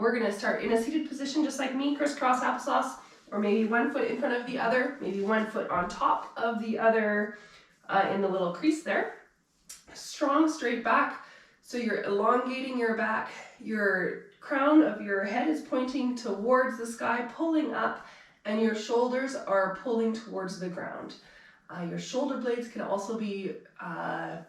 We're gonna start in a seated position just like me, crisscross applesauce, or maybe one foot in front of the other, maybe one foot on top of the other in the little crease there. Strong straight back, so you're elongating your back. Your crown of your head is pointing towards the sky, pulling up, and your shoulders are pulling towards the ground. Your shoulder blades can also be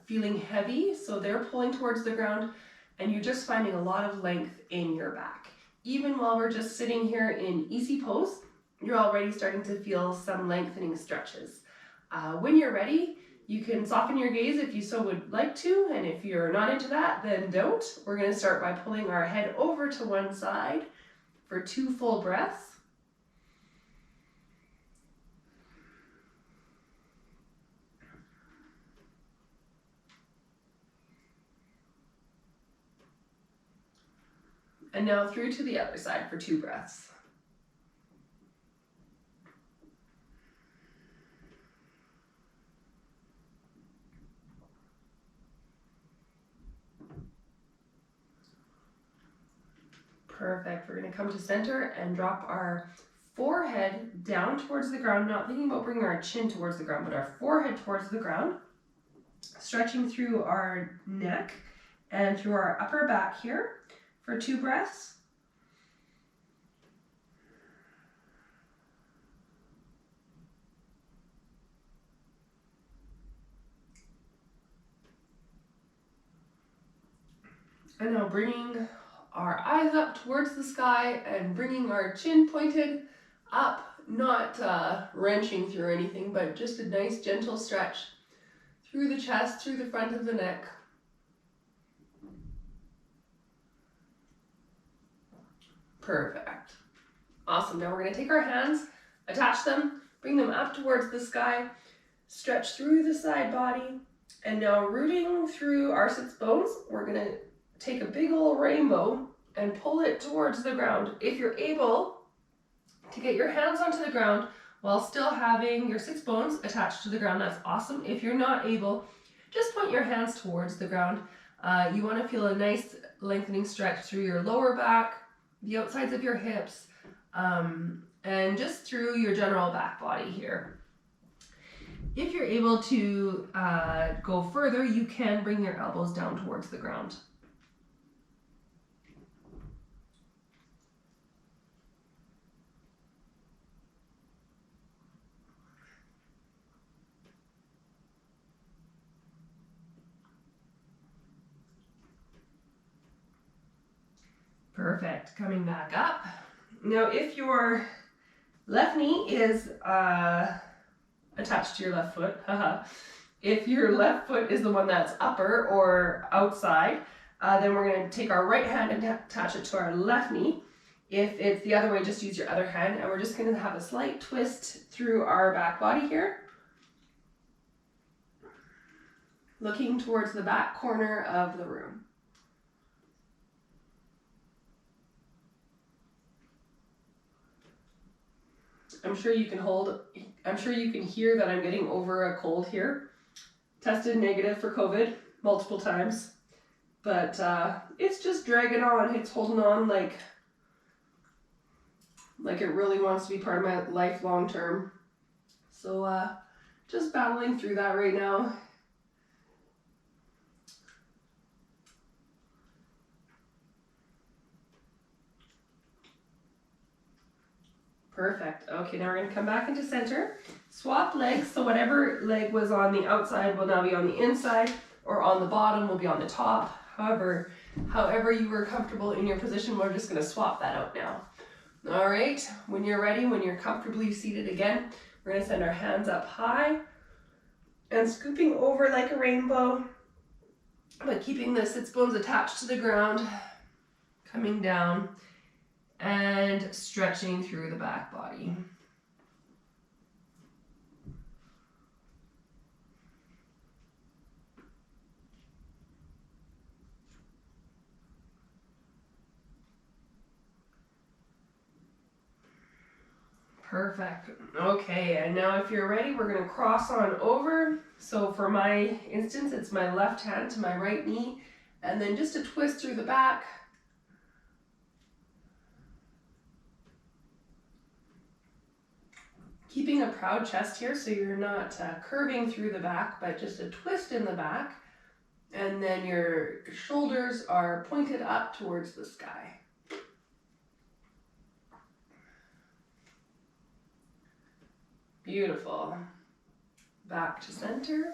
feeling heavy, so they're pulling towards the ground, and you're just finding a lot of length in your back. Even while we're just sitting here in easy pose, you're already starting to feel some lengthening stretches. When you're ready, you can soften your gaze if you so would like to, and if you're not into that, then don't. We're going to start by pulling our head over to one side for 2 full breaths. And now through to the other side for 2 breaths. Perfect. We're going to come to center and drop our forehead down towards the ground, not thinking about bringing our chin towards the ground, but our forehead towards the ground, stretching through our neck and through our upper back here for 2 breaths. And now bringing our eyes up towards the sky and bringing our chin pointed up, not wrenching through anything, but just a nice gentle stretch through the chest, through the front of the neck. Perfect. Awesome. Now we're going to take our hands, attach them, bring them up towards the sky, stretch through the side body, and now rooting through our sits bones, we're going to take a big old rainbow and pull it towards the ground. If you're able to get your hands onto the ground while still having your sits bones attached to the ground, that's awesome. If you're not able, just point your hands towards the ground. You want to feel a nice lengthening stretch through your lower back, the outsides of your hips, and just through your general back body here. If you're able to go further, you can bring your elbows down towards the ground. Perfect. Coming back up. Now, if your left knee is attached to your left foot, if your left foot is the one that's upper or outside, then we're going to take our right hand and attach it to our left knee. If it's the other way, just use your other hand, and we're just going to have a slight twist through our back body here, looking towards the back corner of the room. I'm sure you can hear that I'm getting over a cold here. Tested negative for COVID multiple times, but it's just dragging on. It's holding on like it really wants to be part of my life long term. So just battling through that right now. Perfect. Okay, now we're going to come back into center. Swap legs, so whatever leg was on the outside will now be on the inside, or on the bottom will be on the top. However you were comfortable in your position, we're just going to swap that out now. All right, when you're ready, when you're comfortably seated again, we're going to send our hands up high and scooping over like a rainbow, but keeping the sits bones attached to the ground, coming down and stretching through the back body. Perfect. Okay, and now if you're ready, we're going to cross on over. So for my instance, it's my left hand to my right knee, and then just a twist through the back. Keeping a proud chest here, so you're not curving through the back, but just a twist in the back. And then your shoulders are pointed up towards the sky. Beautiful. Back to center.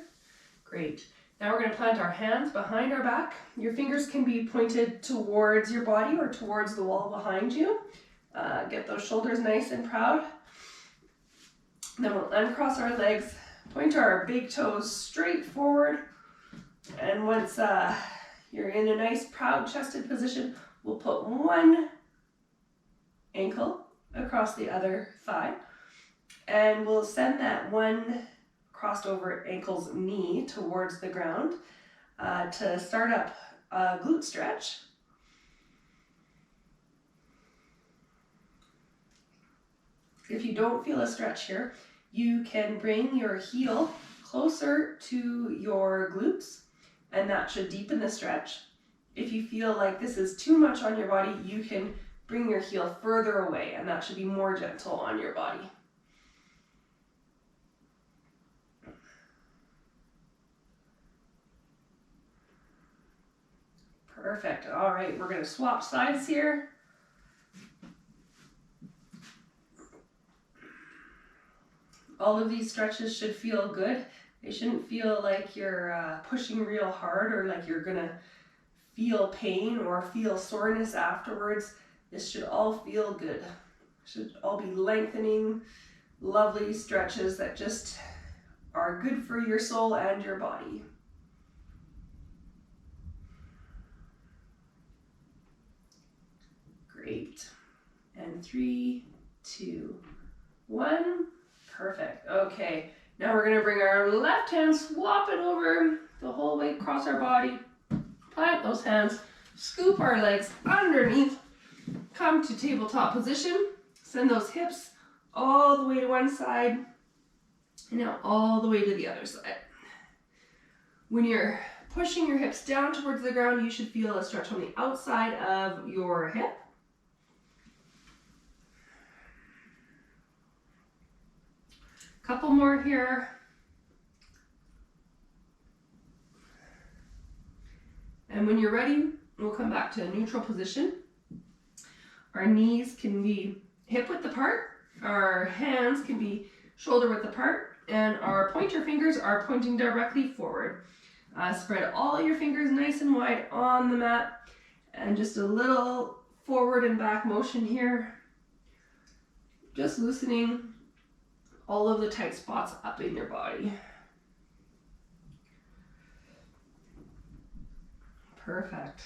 Great. Now we're going to plant our hands behind our back. Your fingers can be pointed towards your body or towards the wall behind you. Get those shoulders nice and proud. Then we'll uncross our legs, point our big toes straight forward. And once you're in a nice proud chested position, we'll put one ankle across the other thigh. And we'll send that one crossed over ankle's knee towards the ground to start up a glute stretch. If you don't feel a stretch here, you can bring your heel closer to your glutes, and that should deepen the stretch. If you feel like this is too much on your body, you can bring your heel further away, and that should be more gentle on your body. Perfect. All right, we're going to swap sides here. All of these stretches should feel good. They shouldn't feel like you're pushing real hard or like you're gonna feel pain or feel soreness afterwards. This should all feel good. Should all be lengthening, lovely stretches that just are good for your soul and your body. Great. And 3, 2, 1. Perfect. Okay, now we're going to bring our left hand, swap it over the whole way across our body. Plant those hands, scoop our legs underneath, come to tabletop position, send those hips all the way to one side, and now all the way to the other side. When you're pushing your hips down towards the ground, you should feel a stretch on the outside of your hip. Couple more here. And when you're ready, we'll come back to a neutral position. Our knees can be hip width apart, our hands can be shoulder width apart, and our pointer fingers are pointing directly forward. Spread all your fingers nice and wide on the mat, and just a little forward and back motion here. Just loosening all of the tight spots up in your body. Perfect.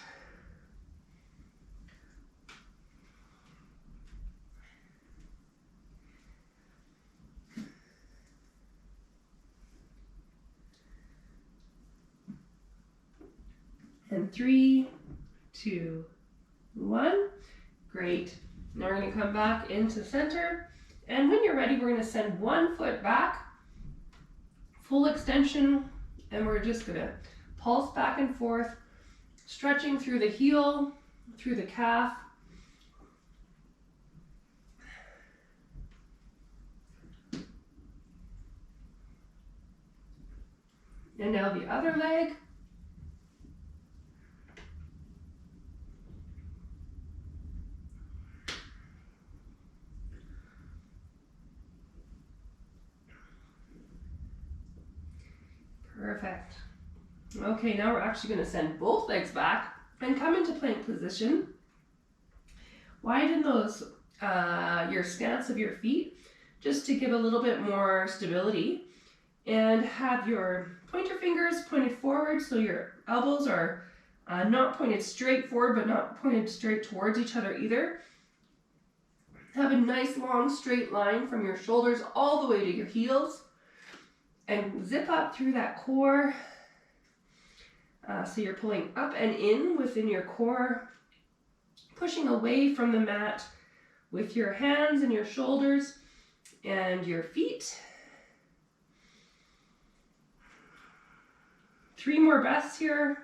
And 3, 2, 1. Great. Now we're going to come back into center. And when you're ready, we're going to send one foot back, full extension, and we're just going to pulse back and forth, stretching through the heel, through the calf. And now the other leg. Perfect. Okay, now we're actually going to send both legs back and come into plank position. Widen those your stance of your feet just to give a little bit more stability, and have your pointer fingers pointed forward so your elbows are not pointed straight forward but not pointed straight towards each other either. Have a nice long straight line from your shoulders all the way to your heels. And zip up through that core. So you're pulling up and in within your core, pushing away from the mat with your hands and your shoulders and your feet. 3 more breaths here.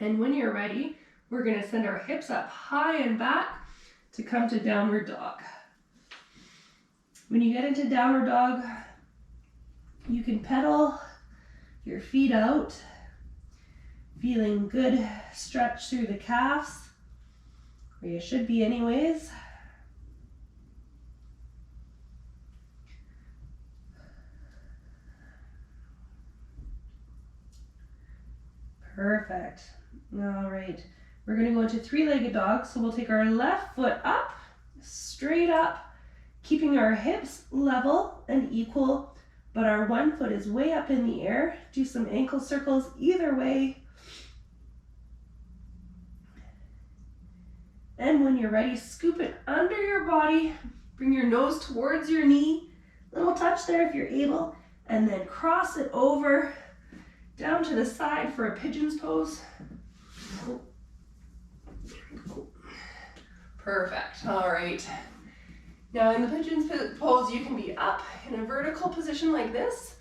And when you're ready, we're going to send our hips up high and back to come to downward dog. When you get into downward dog, you can pedal your feet out, feeling good stretch through the calves, or you should be anyways. Perfect. All right, we're going to go into three-legged dog. So we'll take our left foot up, straight up, keeping our hips level and equal, but our one foot is way up in the air. Do some ankle circles either way. And when you're ready, scoop it under your body, bring your nose towards your knee, little touch there if you're able, and then cross it over down to the side for a pigeon's pose. Perfect. All right. Now in the pigeon's pose, you can be up in a vertical position like this,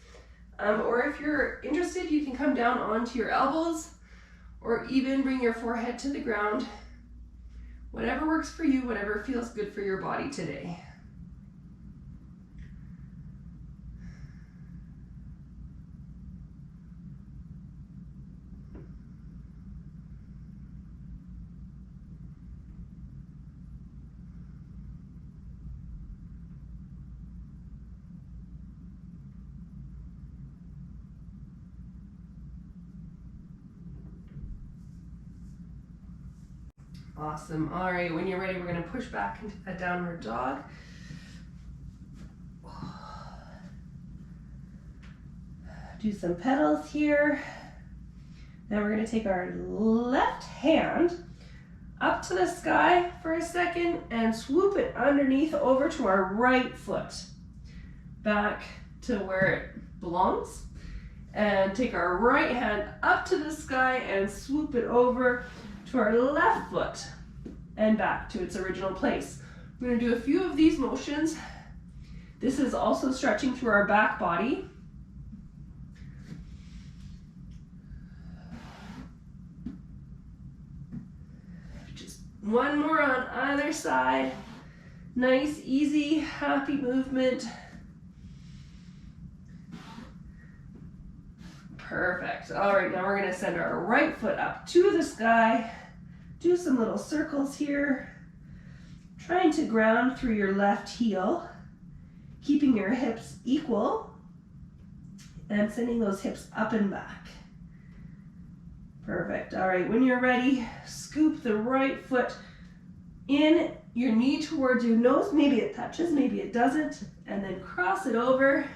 or if you're interested, you can come down onto your elbows, or even bring your forehead to the ground. Whatever works for you, whatever feels good for your body today. Awesome. All right, when you're ready, we're going to push back into a downward dog. Do some pedals here. Then we're going to take our left hand up to the sky for a second and swoop it underneath over to our right foot. Back to where it belongs. And take our right hand up to the sky and swoop it over to our left foot and back to its original place. We're going to do a few of these motions. This is also stretching through our back body. Just one more on either side. Nice, easy, happy movement. Perfect. All right, now we're going to send our right foot up to the sky. Do some little circles here. Trying to ground through your left heel, keeping your hips equal and sending those hips up and back. Perfect. All right, when you're ready, scoop the right foot in, your knee towards your nose. Maybe it touches, maybe it doesn't, and then cross it over,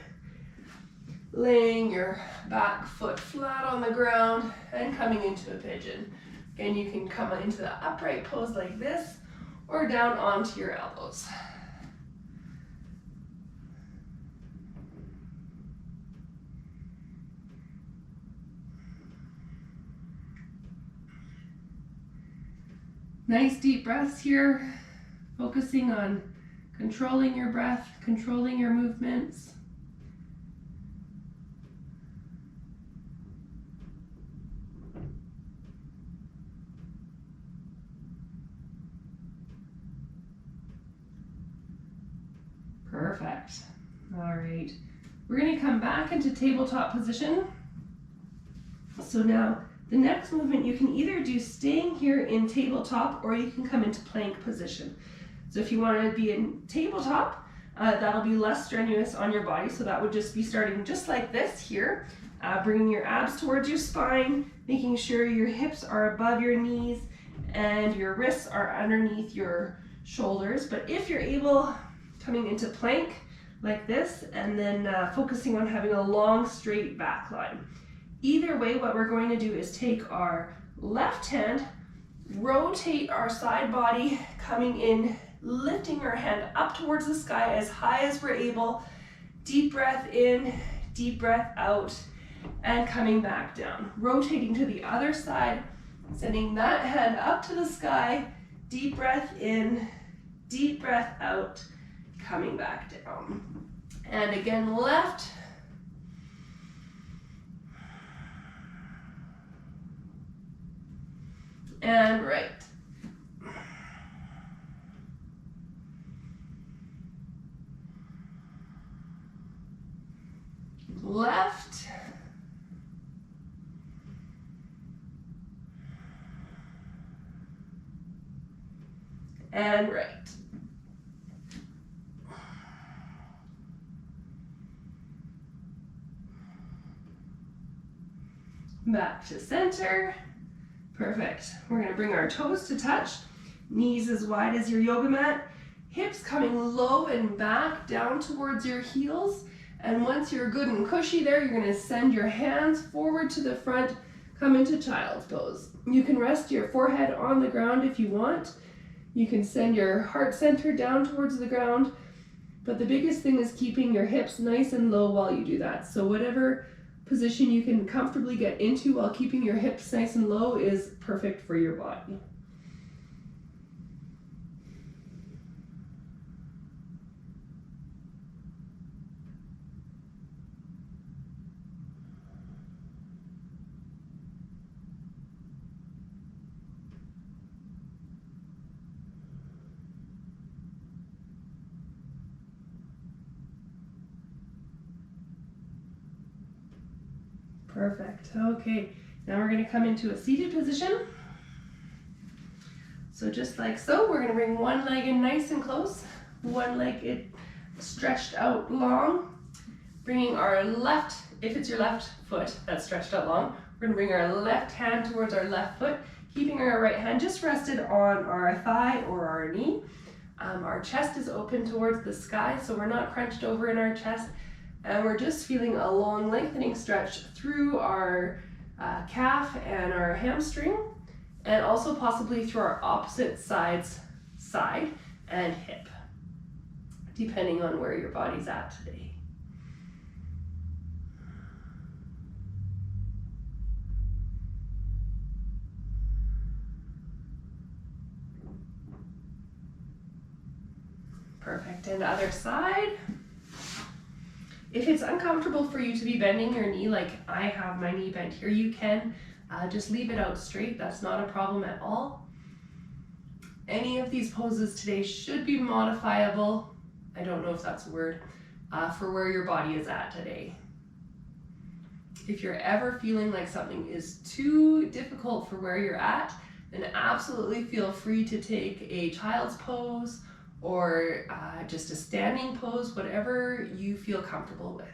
laying your back foot flat on the ground and coming into a pigeon. Again, you can come into the upright pose like this or down onto your elbows. Nice deep breaths here, focusing on controlling your breath, controlling your movements. Perfect. All right. We're going to come back into tabletop position. So now the next movement you can either do staying here in tabletop or you can come into plank position. So if you want to be in tabletop, that'll be less strenuous on your body. So that would just be starting just like this here, bringing your abs towards your spine, making sure your hips are above your knees and your wrists are underneath your shoulders. But if you're able, coming into plank like this, and then focusing on having a long straight back line. Either way, what we're going to do is take our left hand, rotate our side body, coming in, lifting our hand up towards the sky as high as we're able. Deep breath in, deep breath out, and coming back down. Rotating to the other side, sending that hand up to the sky, deep breath in, deep breath out, coming back down. And again, left. left, and right. Back to center. Perfect. We're going to bring our toes to touch, knees as wide as your yoga mat, hips coming low and back down towards your heels. And once you're good and cushy there, you're going to send your hands forward to the front, come into child's pose. You can rest your forehead on the ground if you want. You can send your heart center down towards the ground. But the biggest thing is keeping your hips nice and low while you do that. So whatever position you can comfortably get into while keeping your hips nice and low is perfect for your body. Perfect. Okay, now we're going to come into a seated position. So just like so, we're going to bring one leg in nice and close, one leg stretched out long, bringing our left, if it's your left foot that's stretched out long, we're going to bring our left hand towards our left foot, keeping our right hand just rested on our thigh or our knee. Our chest is open towards the sky, so we're not crunched over in our chest. And we're just feeling a long lengthening stretch through our calf and our hamstring, and also possibly through our opposite sides, side and hip, depending on where your body's at today. Perfect, and other side. If it's uncomfortable for you to be bending your knee like I have my knee bent here, you can just leave it out straight. That's not a problem at all. Any of these poses today should be modifiable, I don't know if that's a word, for where your body is at today. If you're ever feeling like something is too difficult for where you're at, then absolutely feel free to take a child's pose or just a standing pose, whatever you feel comfortable with.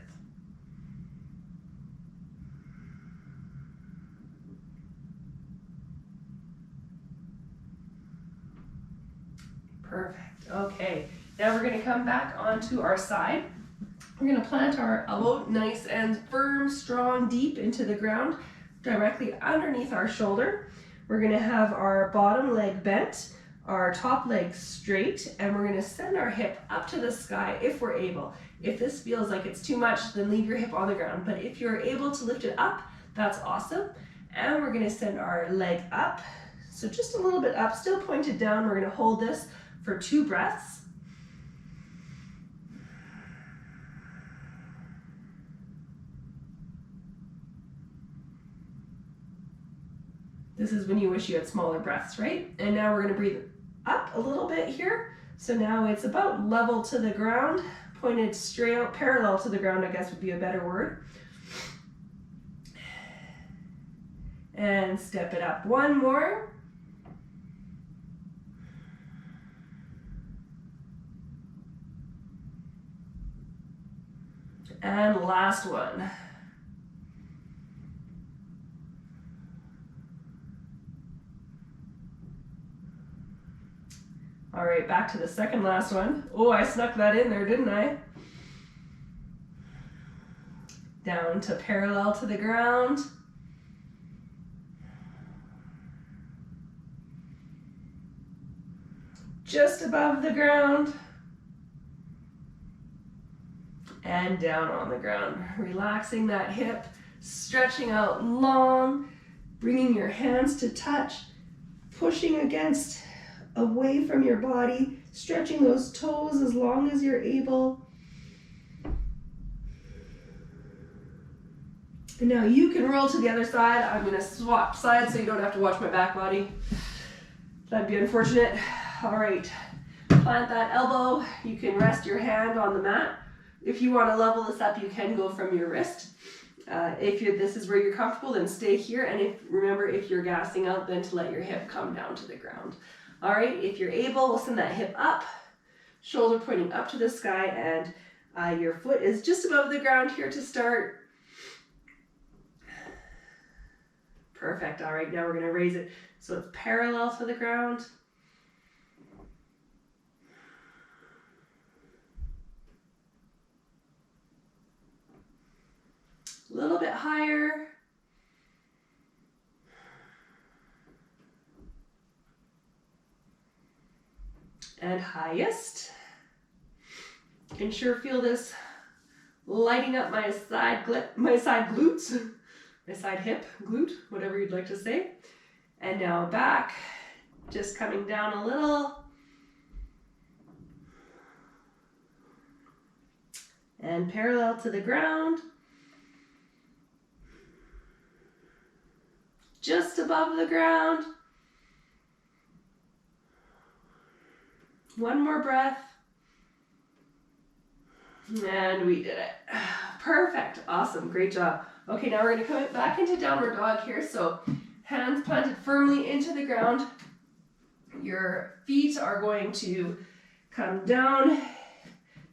Perfect. Okay, now we're going to come back onto our side. We're going to plant our elbow nice and firm, strong, deep into the ground, directly underneath our shoulder. We're going to have our bottom leg bent, our top leg straight, and we're going to send our hip up to the sky if we're able. If this feels like it's too much, then leave your hip on the ground. But if you're able to lift it up, that's awesome. And we're going to send our leg up. So just a little bit up, still pointed down. We're going to hold this for 2 breaths. This is when you wish you had smaller breaths, right? And now we're going to breathe up a little bit here. So now it's about level to the ground, pointed straight out, parallel to the ground, I guess would be a better word. And step it up one more. And last one. All right, back to the second last one. Oh, I snuck that in there, didn't I? Down to parallel to the ground. Just above the ground. And down on the ground. Relaxing that hip, stretching out long, bringing your hands to touch, pushing against away from your body, stretching those toes as long as you're able. And now you can roll to the other side. I'm going to swap sides so you don't have to watch my back body. That'd be unfortunate. All right, plant that elbow. You can rest your hand on the mat. If you want to level this up, you can go from your wrist. This is where you're comfortable, then stay here. And remember, if you're gassing out, then to let your hip come down to the ground. All right, if you're able, we'll send that hip up, shoulder pointing up to the sky, and your foot is just above the ground here to start. Perfect. All right, now we're going to raise it so it's parallel to the ground. A little bit higher. And highest. You can sure feel this lighting up my side glutes, my side hip, glute, whatever you'd like to say. And now back, just coming down a little. And parallel to the ground. Just above the ground. One more breath. And we did it. Perfect. Awesome. Great job. Okay, now we're going to come back into downward dog here. So hands planted firmly into the ground. Your feet are going to come down.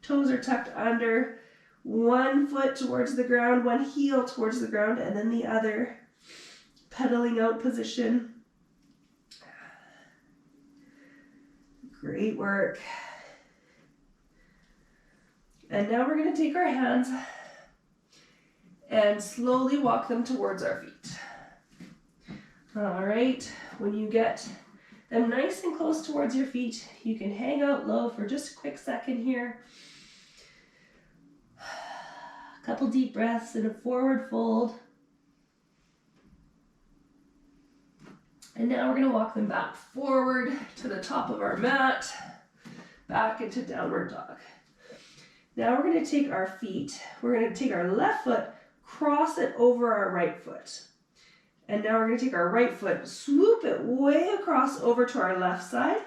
Toes are tucked under. One foot towards the ground, one heel towards the ground, and then the other. Pedaling out position. Great work. And now we're going to take our hands and slowly walk them towards our feet. All right, when you get them nice and close towards your feet, you can hang out low for just a quick second here. A couple deep breaths in a forward fold. And now we're going to walk them back forward to the top of our mat, back into downward dog. Now we're going to take our feet, we're going to take our left foot, cross it over our right foot. And now we're going to take our right foot, swoop it way across over to our left side,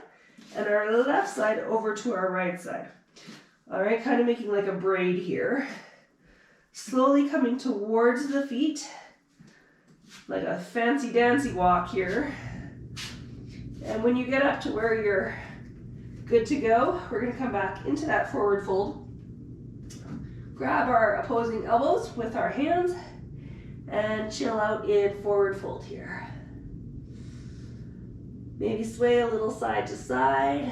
and our left side over to our right side. All right, kind of making like a braid here. Slowly coming towards the feet, like a fancy dancy walk here. And when you get up to where you're good to go, we're going to come back into that forward fold. Grab our opposing elbows with our hands and chill out in forward fold here. Maybe sway a little side to side.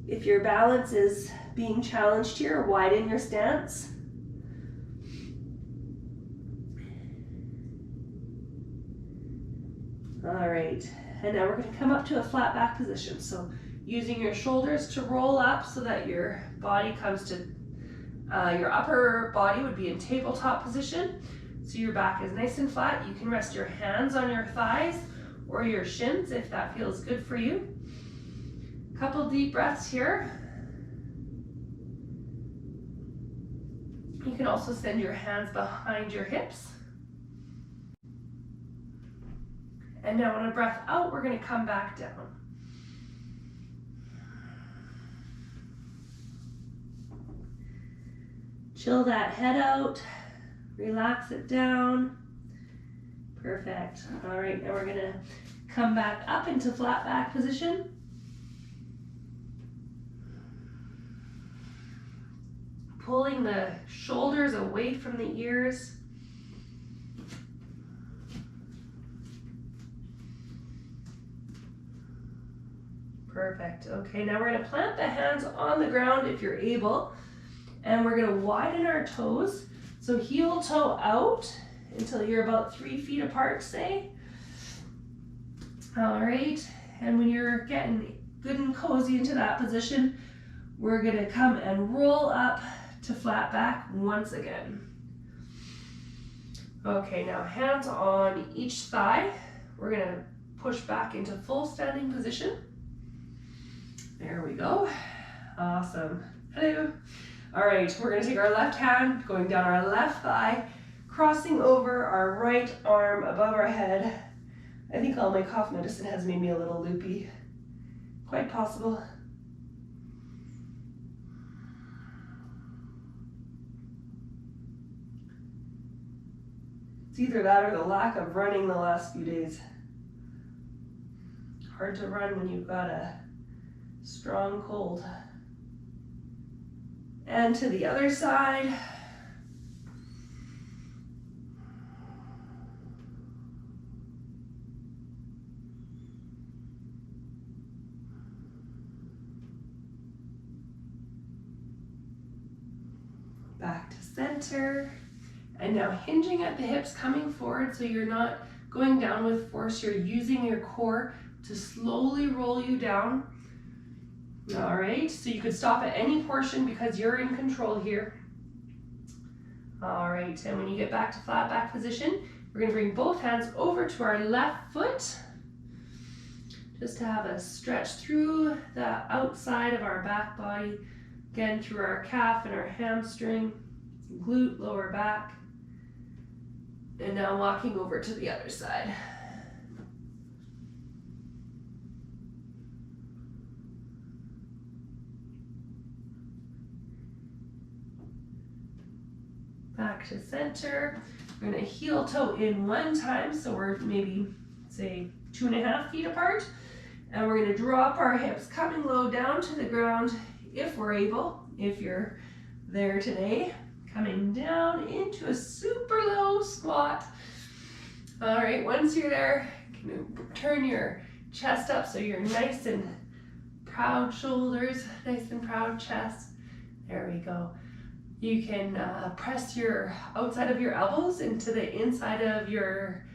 If your balance is being challenged here, widen your stance. All right, and now we're going to come up to a flat back position. So using your shoulders to roll up so that your body comes to, your upper body would be in tabletop position. So your back is nice and flat. You can rest your hands on your thighs or your shins if that feels good for you. Couple deep breaths here. You can also send your hands behind your hips. And now on a breath out, we're going to come back down. Chill that head out. Relax it down. Perfect. All right, now we're going to come back up into flat back position. Pulling the shoulders away from the ears. Perfect. Okay, now we're going to plant the hands on the ground if you're able, and we're going to widen our toes. So heel toe out until you're about 3 feet apart, say. All right, and when you're getting good and cozy into that position, we're going to come and roll up to flat back once again. Okay, now hands on each thigh. We're going to push back into full standing position. There we go. Awesome. Hello. All right, we're going to take our left hand, going down our left thigh, crossing over our right arm above our head. I think all my cough medicine has made me a little loopy. Quite possible. It's either that or the lack of running the last few days. Hard to run when you've got a strong cold. And to the other side. Back to center. And now hinging at the hips, coming forward so you're not going down with force. You're using your core to slowly roll you down. All right, so you could stop at any portion because you're in control here. All right, and when you get back to flat back position, we're gonna bring both hands over to our left foot, just to have a stretch through the outside of our back body, again through our calf and our hamstring, glute, lower back. And now walking over to the other side. Back to center. We're gonna heel toe in one time, so we're maybe, say, 2.5 feet apart. And we're gonna drop our hips, coming low down to the ground, if we're able, if you're there today. Coming down into a super low squat. All right, once you're there, you can turn your chest up so you're nice and proud shoulders, nice and proud chest. There we go. You can press your outside of your elbows into the inside of your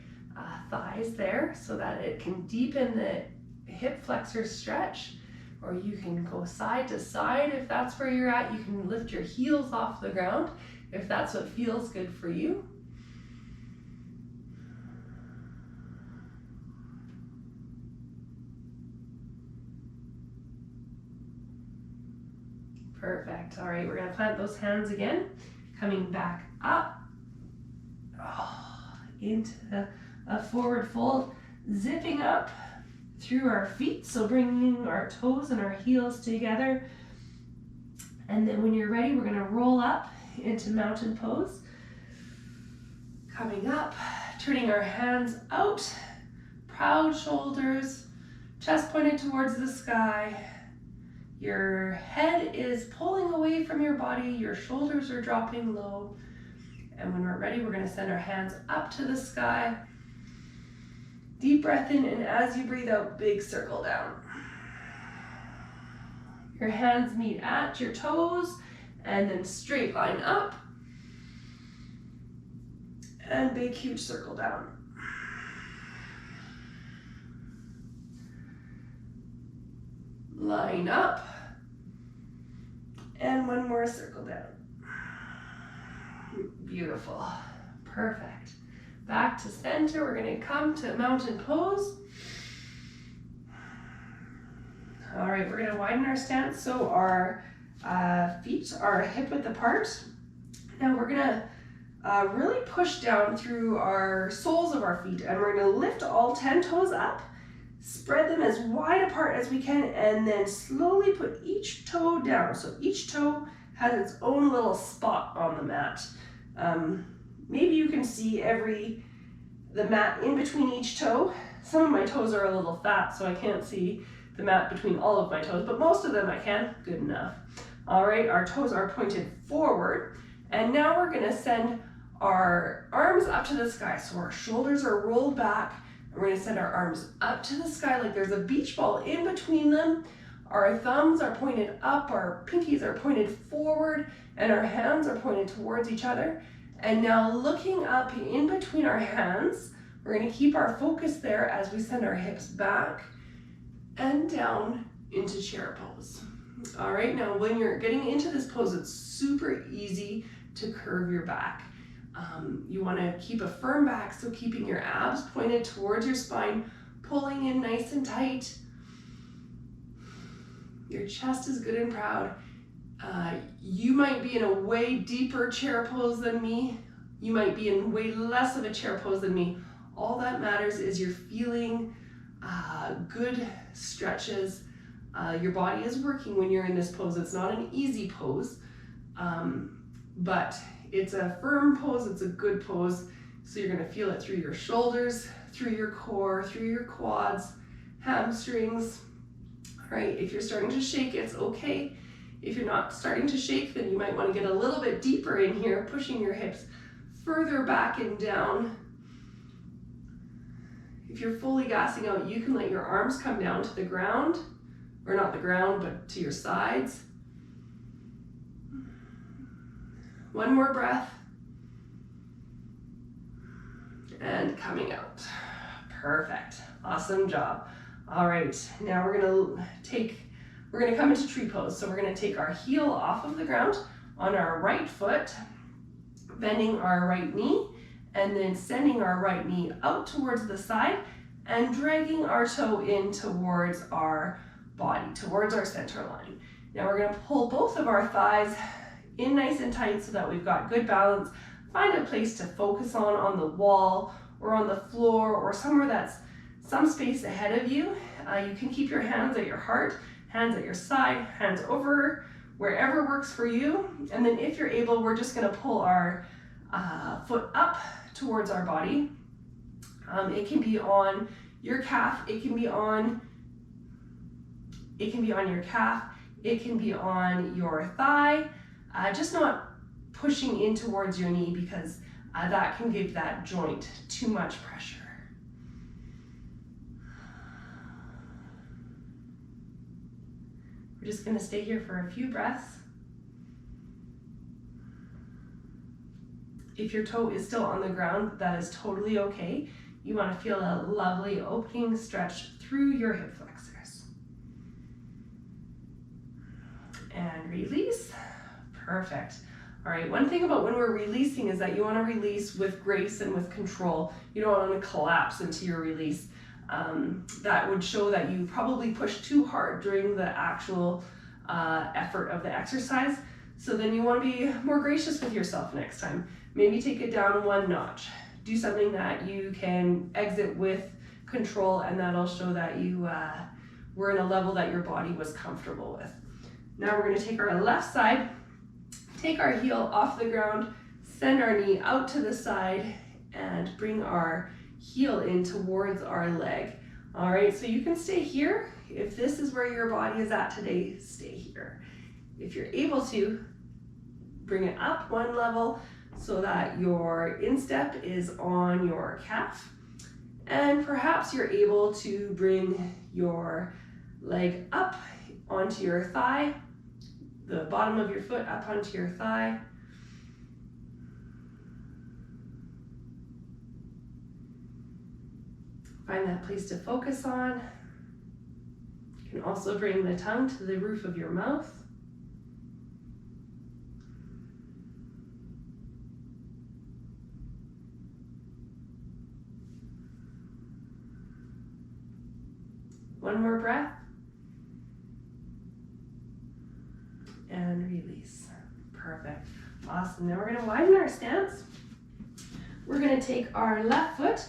thighs there so that it can deepen the hip flexor stretch. Or you can go side to side if that's where you're at. You can lift your heels off the ground if that's what feels good for you. Perfect. All right, we're gonna plant those hands again, coming back up into a forward fold, zipping up through our feet, so bringing our toes and our heels together. And then when you're ready, we're gonna roll up into mountain pose. Coming up, turning our hands out, proud shoulders, chest pointed towards the sky. Your head is pulling away from your body, your shoulders are dropping low. And when we're ready, we're gonna send our hands up to the sky. Deep breath in, and as you breathe out, big circle down. Your hands meet at your toes, and then straight line up. And big, huge circle down. Line up. And one more circle down. Beautiful. Perfect. Back to center. We're going to come to mountain pose. All right, we're going to widen our stance so our feet are hip width apart. Now we're going to really push down through our soles of our feet, and we're going to lift all 10 toes up, spread them as wide apart as we can, and then slowly put each toe down. So each toe has its own little spot on the mat. Maybe you can see the mat in between each toe. Some of my toes are a little fat, so I can't see the mat between all of my toes, but most of them I can. Good enough. All right, our toes are pointed forward, and now we're gonna send our arms up to the sky. So our shoulders are rolled back, and we're gonna send our arms up to the sky like there's a beach ball in between them. Our thumbs are pointed up, our pinkies are pointed forward, and our hands are pointed towards each other. And now looking up in between our hands, we're gonna keep our focus there as we send our hips back and down into chair pose. All right, now when you're getting into this pose, it's super easy to curve your back. You wanna keep a firm back, so keeping your abs pointed towards your spine, pulling in nice and tight. Your chest is good and proud. You might be in a way deeper chair pose than me. You might be in way less of a chair pose than me. All that matters is you're feeling good stretches Your body is working when you're in this pose. It's not an easy pose, but it's a firm pose, it's a good pose. So you're gonna feel it through your shoulders, through your core, through your quads, hamstrings. All right, if you're starting to shake, it's okay. If you're not starting to shake, then you might want to get a little bit deeper in here, pushing your hips further back and down. If you're fully gassing out, you can let your arms come down to the ground, or not the ground, but to your sides. One more breath. And coming out. Perfect. Awesome job. All right, now we're gonna come into tree pose. So we're gonna take our heel off of the ground on our right foot, bending our right knee, and then sending our right knee out towards the side and dragging our toe in towards our body, towards our center line. Now we're gonna pull both of our thighs in nice and tight so that we've got good balance. Find a place to focus on the wall or on the floor or somewhere that's some space ahead of you. You can keep your hands at your heart, hands at your side, hands over, wherever works for you. And then if you're able, we're just gonna pull our foot up towards our body. It can be on your calf, it can be on your calf, it can be on your thigh, just not pushing in towards your knee because that can give that joint too much pressure. We're just gonna stay here for a few breaths. If your toe is still on the ground, that is totally okay. You wanna feel a lovely opening stretch through your hip flexors. And release, perfect. All right, one thing about when we're releasing is that you wanna release with grace and with control. You don't wanna collapse into your release. That would show that you probably pushed too hard during the actual effort of the exercise. So then you wanna be more gracious with yourself next time. Maybe take it down one notch. Do something that you can exit with control, and that'll show that you were in a level that your body was comfortable with. Now we're gonna take our left side, take our heel off the ground, send our knee out to the side, and bring our heel in towards our leg. All right, so you can stay here. If this is where your body is at today, stay here. If you're able to, bring it up one level so that your instep is on your calf. And perhaps you're able to bring your leg up onto your thigh, the bottom of your foot up onto your thigh. Find that place to focus on. You can also bring the tongue to the roof of your mouth. One more breath. And release. Perfect. Awesome. Now we're going to widen our stance. We're going to take our left foot,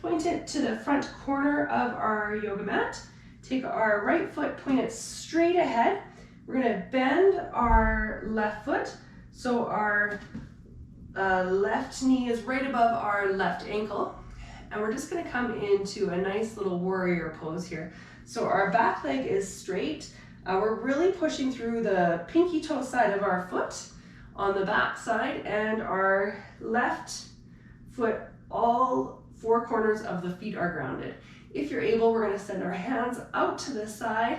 point it to the front corner of our yoga mat. Take our right foot, point it straight ahead. We're going to bend our left foot so our left knee is right above our left ankle. And we're just going to come into a nice little warrior pose here. So our back leg is straight. We're really pushing through the pinky toe side of our foot on the back side, and our left foot, all four corners of the feet are grounded. If you're able, we're going to send our hands out to the side.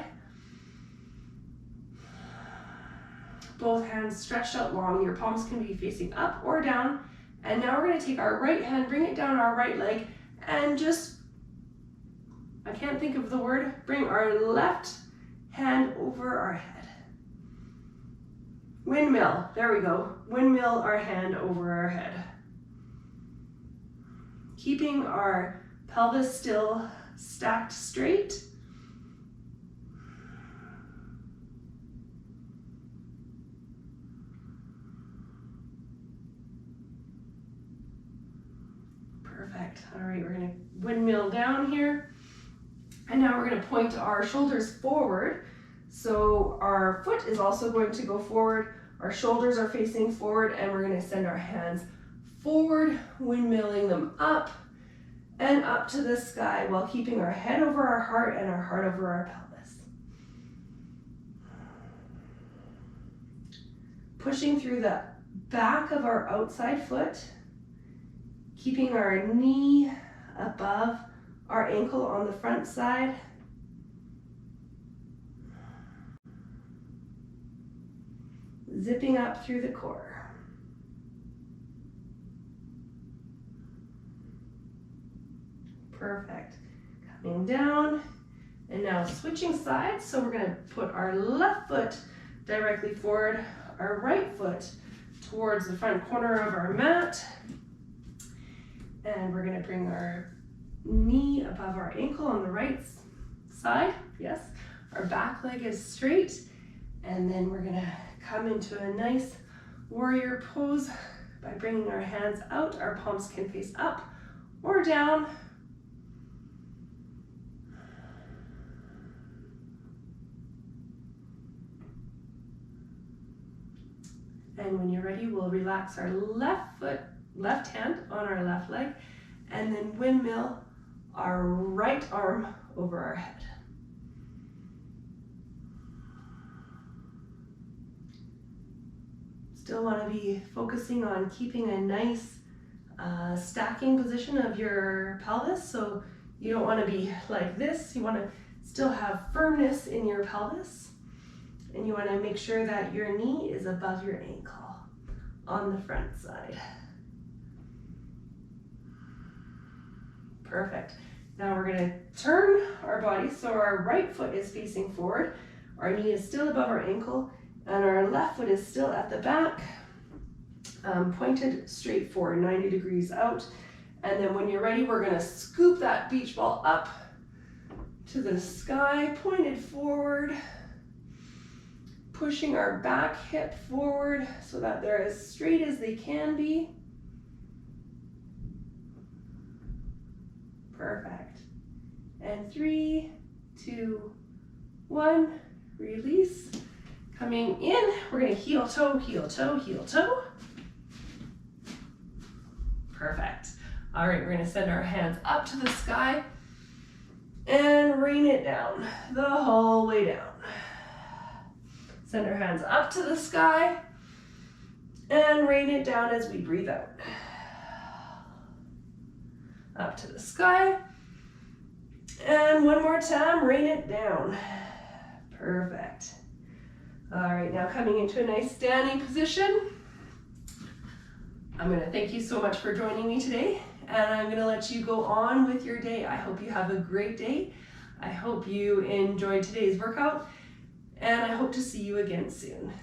Both hands stretched out long. Your palms can be facing up or down. And now we're going to take our right hand, bring it down our right leg, and just, I can't think of the word, bring our left hand over our head. Windmill, there we go. Windmill our hand over our head. Keeping our pelvis still stacked straight. Perfect. All right, we're going to windmill down here. And now we're going to point our shoulders forward So our foot is also going to go forward, our shoulders are facing forward, and we're going to send our hands forward, windmilling them up and up to the sky while keeping our head over our heart and our heart over our pelvis. Pushing through the back of our outside foot, keeping our knee above our ankle on the front side. Zipping up through the core. Perfect. Coming down, and now switching sides. So we're going to put our left foot directly forward, our right foot towards the front corner of our mat. And we're going to bring our knee above our ankle on the right side. Yes, our back leg is straight. And then we're going to come into a nice warrior pose by bringing our hands out. Our palms can face up or down. And when you're ready, we'll relax our left hand on our left leg, and then windmill our right arm over our head. Still want to be focusing on keeping a nice stacking position of your pelvis. So you don't want to be like this. You want to still have firmness in your pelvis. And you want to make sure that your knee is above your ankle on the front side. Perfect. Now we're going to turn our body so our right foot is facing forward. Our knee is still above our ankle, and our left foot is still at the back, pointed straight forward, 90 degrees out. And then when you're ready, we're going to scoop that beach ball up to the sky, pointed forward, pushing our back hip forward so that they're as straight as they can be. Perfect. And 3, 2, 1, release. Coming in, we're going to heel toe, heel toe, heel toe. Perfect. All right, we're going to send our hands up to the sky and rain it down the whole way down. Send our hands up to the sky and rain it down as we breathe out. Up to the sky. And one more time, rain it down. Perfect. All right, now coming into a nice standing position. I'm going to thank you so much for joining me today, and I'm going to let you go on with your day. I hope you have a great day. I hope you enjoyed today's workout, and I hope to see you again soon.